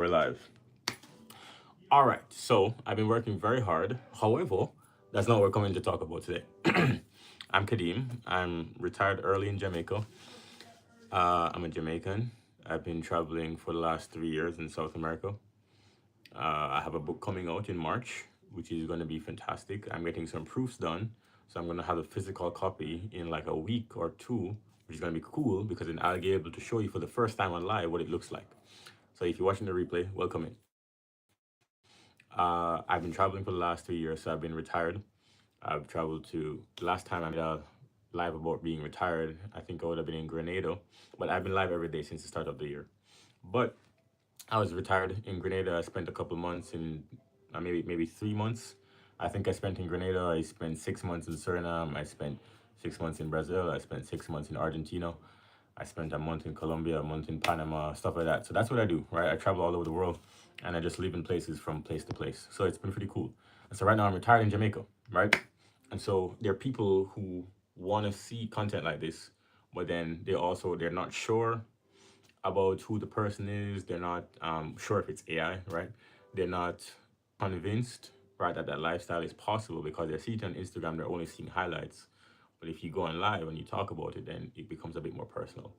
We're live. All right. So I've been working very hard. However, that's not what we're coming to talk about today. I'm Kadeem. I'm retired early in Jamaica. I'm a Jamaican. I've been traveling for the last 3 years in South America. I have a book coming out in March, which is going to be fantastic. I'm getting some proofs done. So I'm going to have a physical copy in like a week or two, which is going to be cool because then I'll be able to show you for the first time on live what it looks like. So if you're watching the replay, welcome in. I've been traveling for the last 3 years, so I've been retired. I've traveled to, last time I made a live about being retired, I think I would have been in Grenada, but I've been live every day since the start of the year. But I was retired in Grenada. I spent a couple months in, maybe 3 months. I think I spent in Grenada. I spent 6 months in Suriname. I spent 6 months in Brazil. I spent 6 months in Argentina. I spent a month in Colombia, a month in Panama, stuff like that. So that's what I do, right? I travel all over the world and I just live in places from place to place. So it's been pretty cool. And so right now I'm retired in Jamaica, right? And so there are people who want to see content like this, but then they're not sure about who the person is. They're not sure if it's AI, right? They're not convinced, right, that that lifestyle is possible because they see it on Instagram. They're only seeing highlights. But if you go on live and you talk about it, then it becomes a bit more personal.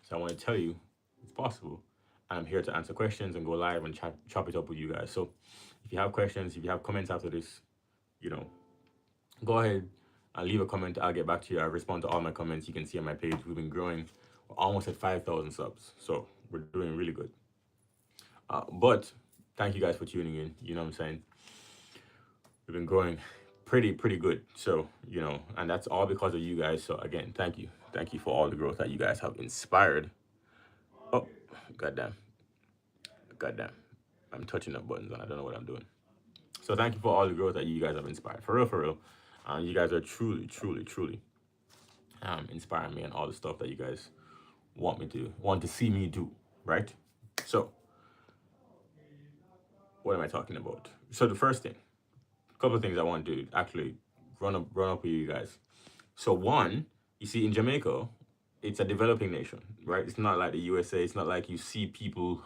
So I want to tell you it's possible. And I'm here to answer questions and go live and chop it up with you guys. So if you have questions, if you have comments after this, you know, go ahead and leave a comment. I'll get back to you. I respond to all my comments. You can see on my page, we've been growing. We're almost at 5,000 subs. So we're doing really good. But thank you guys for tuning in. You know what I'm saying? We've been growing pretty good. So, and that's all because of you guys. So again, thank you. Thank you for all the growth that you guys have inspired. Oh, goddamn. Goddamn. I'm touching up buttons and I don't know what I'm doing. So thank you for all the growth that you guys have inspired. For real, for real. You guys are truly inspiring me and all the stuff that you guys want to see me do, right? So what am I talking about? So the first thing, a couple of things I want to actually run up with you guys. So one, you see in Jamaica, it's a developing nation, right? It's not like the USA. It's not like you see people,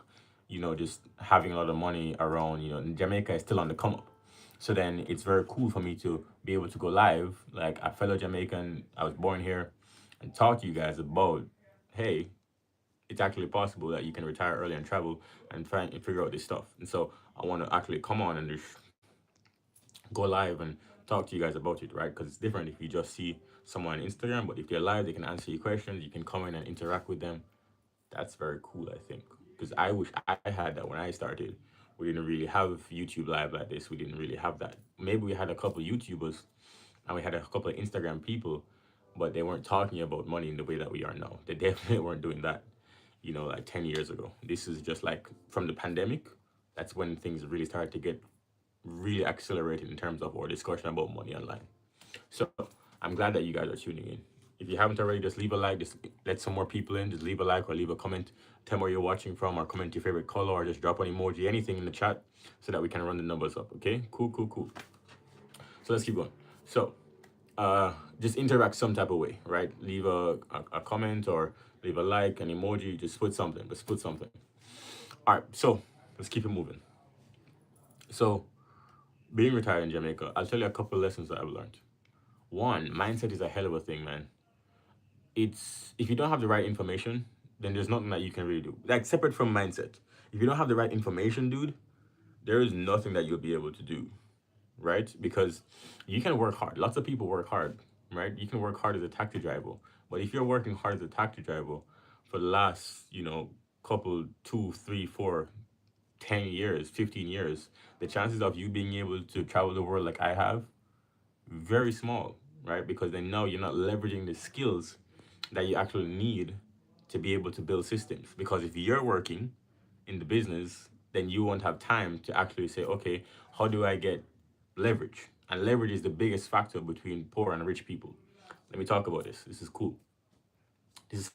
just having a lot of money around. Jamaica is still on the come up. So then it's very cool for me to be able to go live, like a fellow Jamaican. I was born here, and talk to you guys about, hey, it's actually possible that you can retire early and travel and try and figure out this stuff. And so I want to actually come on and just go live and talk to you guys about it, right? Because it's different if you just see someone on Instagram, but if they're live, they can answer your questions, you can come in and interact with them. That's very cool, I think. Because I wish I had that when I started. We didn't really have YouTube live like this. We didn't really have that. Maybe we had a couple of YouTubers and we had a couple of Instagram people, but they weren't talking about money in the way that we are now. They definitely weren't doing that, like 10 years ago. This is just like from the pandemic. That's when things really started to get really accelerated in terms of our discussion about money online. So I'm glad that you guys are tuning in. If you haven't already, just leave a like. Just let some more people in. Just leave a like or leave a comment. Tell me where you're watching from, or comment your favorite color, or just drop an emoji, anything in the chat, so that we can run the numbers up. Okay? Cool. So let's keep going. So just interact some type of way, right? Leave a comment or leave a like, an emoji. Just put something. Just put something. All right. So let's keep it moving. So being retired in Jamaica, I'll tell you a couple of lessons that I've learned. One, mindset is a hell of a thing, man. It's if you don't have the right information, then there's nothing that you can really do. Like separate from mindset. If you don't have the right information, dude, there is nothing that you'll be able to do, right? Because you can work hard. Lots of people work hard, right? You can work hard as a taxi driver. But if you're working hard as a taxi driver for the last, couple, 2, 3, 4, 10 years, 15 years, the chances of you being able to travel the world like I have, very small, right? Because then now you're not leveraging the skills that you actually need to be able to build systems. Because if you're working in the business, then you won't have time to actually say, okay, how do I get leverage? And leverage is the biggest factor between poor and rich people. Let me talk about this. This is cool. This is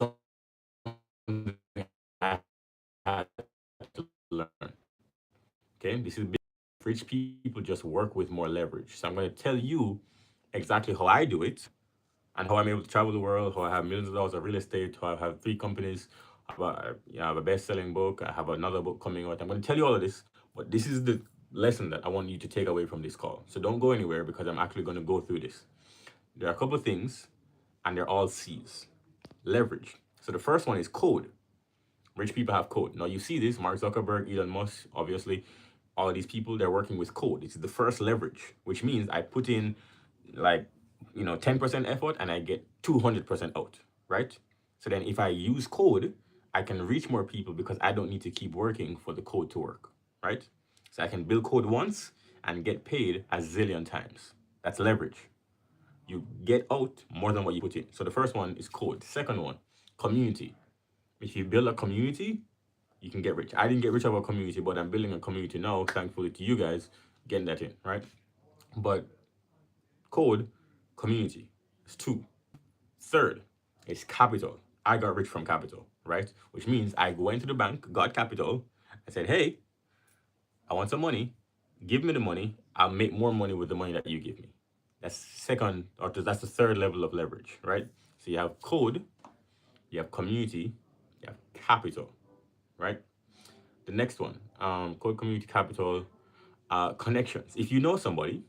something I had to learn. Okay, this is big. Rich people just work with more leverage. So I'm going to tell you exactly how I do it and how I'm able to travel the world, how I have millions of dollars of real estate, how I have 3 companies, I have a best-selling book. I have another book coming out. I'm going to tell you all of this, but this is the lesson that I want you to take away from this call. So don't go anywhere because I'm actually going to go through this. There are a couple of things, and they're all C's. Leverage. So the first one is code. Rich people have code. Now you see this, Mark Zuckerberg, Elon Musk, obviously, all of these people, they're working with code. It's the first leverage, which means I put in like 10% effort and I get 200% out, right? So then if I use code, I can reach more people because I don't need to keep working for the code to work, right? So I can build code once and get paid a zillion times. That's leverage. You get out more than what you put in. So the first one is code. Second one, community. If you build a community, you can get rich. I didn't get rich out of a community, but I'm building a community now, thankfully to you guys, getting that in, right? But code, community. It's two. Third is capital. I got rich from capital, right? Which means I went to the bank, got capital, I said, hey, I want some money. Give me the money. I'll make more money with the money that you give me. That's second, or that's the third level of leverage, right? So you have code, you have community, you have capital, right? The next one, code, community, capital, connections. If you know somebody